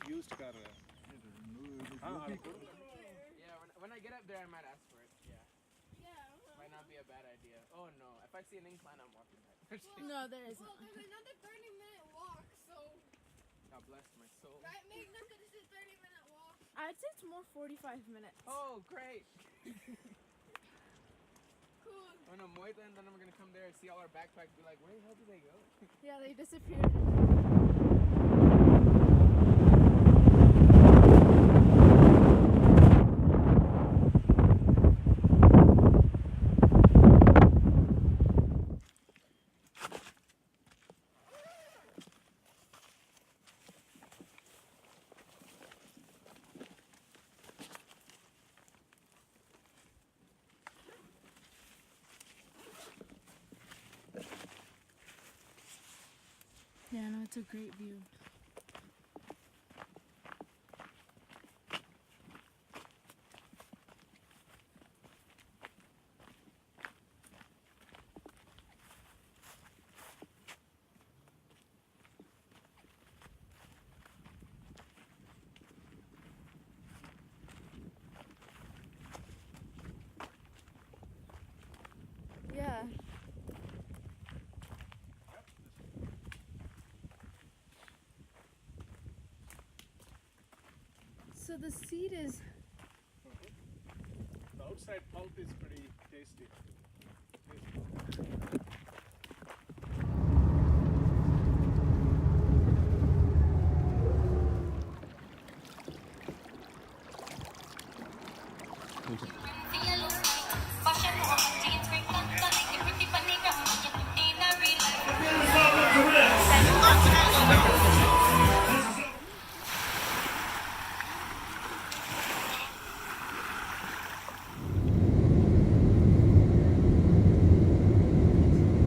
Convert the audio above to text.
Used car. Yeah, when I get up there, I might ask for it. Yeah. Might not be a bad idea. Oh no, if I see an incline, I'm walking back. No, there isn't. Well, there's another 30-minute walk, so. God bless my soul. Right, Meg? Look at this 30-minute walk. I'd say it's more 45 minutes. Oh, great. Cool. I'm gonna Moita, and then I'm gonna come there and see all our backpacks. Be like, where the hell did they go? Yeah, they disappeared. Yeah, no, it's a great view. Yeah. So the seed is The outside pulp is pretty tasty. Thank you.